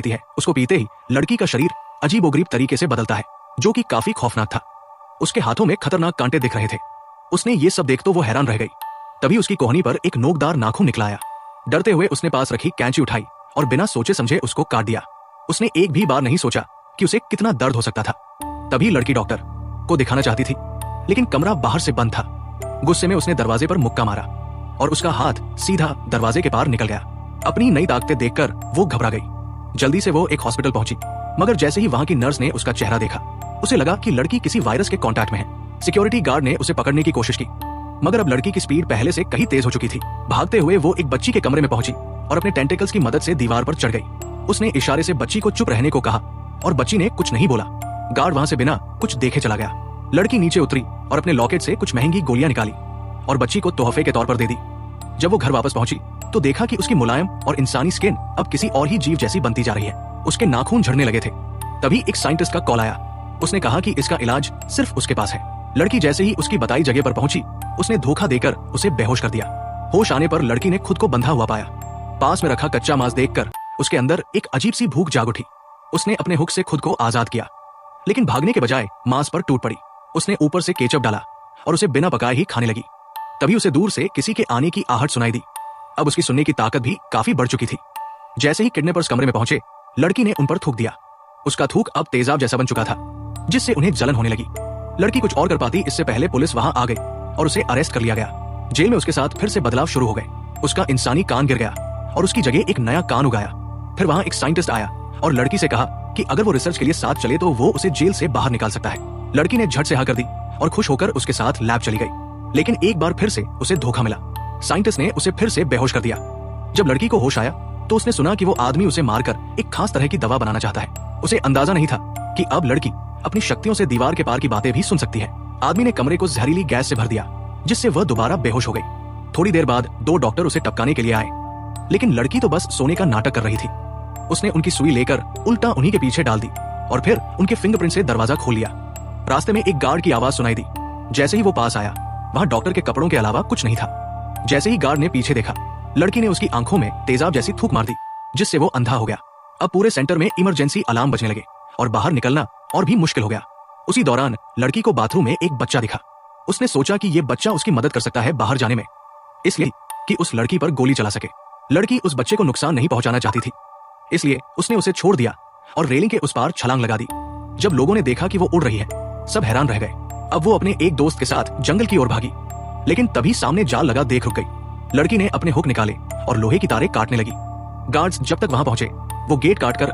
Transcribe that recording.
पीती है। उसको पीते ही लड़की का शरीर अजीबोगरीब तरीके से बदलता है, जो कि काफी खौफनाक था। उसके हाथों में खतरनाक कांटे दिख रहे थे। उसने ये सब देख तो वो हैरान रह गई। तभी उसकी कोहनी पर एक नोकदार नाखून निकला आया। डरते हुए उसने पास रखी कैंची उठाई और बिना सोचे समझे उसको काट दिया। उसने एक भी बार नहीं सोचा कि उसे कितना दर्द हो सकता था। तभी लड़की डॉक्टर को दिखाना चाहती थी, लेकिन कमरा बाहर से बंद था। गुस्से में उसने दरवाजे पर मुक्का मारा और उसका हाथ सीधा दरवाजे के पार निकल गया। अपनी नई ताकतें देखकर वो घबरा गई। जल्दी से वो एक हॉस्पिटल पहुंची, मगर जैसे ही वहां की नर्स ने उसका चेहरा देखा, उसे लगा कि लड़की किसी वायरस के कांटेक्ट में है। सिक्योरिटी गार्ड ने उसे पकड़ने की कोशिश की, मगर अब लड़की की स्पीड पहले से कहीं तेज हो चुकी थी। भागते हुए वो एक बच्ची के कमरे में पहुंची और अपने टेंटिकल्स की मदद से दीवार पर चढ़ गई। उसने इशारे से बच्ची को चुप रहने को कहा और बच्ची ने कुछ नहीं बोला। गार्ड वहां से बिना कुछ देखे चला गया। लड़की नीचे उतरी और अपने लॉकेट से कुछ महंगी गोलियां निकाली और बच्ची को तोहफे के तौर पर दे दी। जब वो घर वापस पहुंची तो देखा कि उसकी मुलायम और इंसानी स्किन अब किसी और ही जीव जैसी बनती जा रही है। उसके नाखून झड़ने लगे थे। तभी एक साइंटिस्ट का कॉल आया। उसने कहा कि इसका इलाज सिर्फ उसके पास है। लड़की जैसे ही उसकी बताई जगह पर पहुंची, उसने धोखा देकर उसे बेहोश कर दिया। होश आने पर लड़की ने खुद को बंधा हुआ पाया। पास में रखा कच्चा मांस देखकर उसके अंदर एक अजीब सी भूख जाग उठी। उसने अपने हुक से खुद को आजाद किया, लेकिन भागने के बजाय मांस पर टूट पड़ी। उसने ऊपर से केचप डाला और उसे बिना पकाए ही खाने लगी। तभी उसे दूर से किसी के आने की आहट सुनाई दी। अब उसकी सुनने की ताकत भी काफी बढ़ चुकी थी। जैसे ही किडनैपर्स कमरे में पहुंचे, लड़की ने उन पर थूक दिया। उसका थूक अब तेजाब जैसा बन चुका था, जिससे उन्हें जलन होने लगी। लड़की कुछ और कर पाती इससे पहले पुलिस वहां आ गई और उसे अरेस्ट कर लिया गया। जेल में उसके साथ फिर से बदलाव शुरू हो गए। उसका इंसानी कान गिर गया और उसकी जगह एक नया कान उगाया। फिर वहां एक साइंटिस्ट आया और लड़की से कहा कि अगर वो रिसर्च के लिए साथ चले तो वो उसे जेल से बाहर निकाल सकता है। लड़की ने झट से हाँ कर दी और खुश होकर उसके साथ लैब चली गई। लेकिन एक बार फिर से उसे धोखा मिला। साइंटिस्ट ने उसे फिर से बेहोश कर दिया। जब लड़की को होश आया तो उसने सुना कि वो आदमी उसे मारकर एक खास तरह की दवा बनाना चाहता है। उसे अंदाजा नहीं था कि अब लड़की अपनी शक्तियों से दीवार के पार की बातें भी सुन सकती है। आदमी ने कमरे को जहरीली गैस से भर दिया, जिससे वह दोबारा बेहोश हो गई। थोड़ी देर बाद 2 डॉक्टर उसे टपकाने के लिए आए, लेकिन लड़की तो बस सोने का नाटक कर रही थी। उसने उनकी सुई लेकर उल्टा उन्हीं के पीछे डाल दी और फिर उनके फिंगरप्रिंट से दरवाजा खोल लिया। रास्ते में एक गार्ड की आवाज सुनाई दी। जैसे ही वो पास आया, वहां डॉक्टर के कपड़ों के अलावा कुछ नहीं था। जैसे ही गार्ड ने पीछे देखा, लड़की ने उसकी आंखों में तेजाब जैसी थूक मार दी, जिससे वो अंधा हो गया। अब पूरे सेंटर में इमरजेंसी अलार्म बजने लगे और बाहर निकलना और भी मुश्किल हो गया। उसी दौरान लड़की को बाथरूम में एक बच्चा दिखा। उसने सोचा कि ये बच्चा उसकी मदद कर सकता है बाहर जाने में, इसलिए कि उस लड़की पर गोली चला सके। लड़की उस बच्चे को नुकसान नहीं पहुंचाना चाहती थी, इसलिए उसने उसे छोड़ दिया और रेलिंग के उस पार छलांग लगा दी। जब लोगों ने देखा कि वो उड़ रही है, सब हैरान रह गए। अब वो अपने एक दोस्त के साथ जंगल की ओर भागी, लेकिन तभी सामने जाल लगा देख रुक गई। लड़की ने अपने हुक निकाले और लोहे की तारें काटने लगी। गार्ड्स जब तक वहां पहुंचे, वो गेट काटकर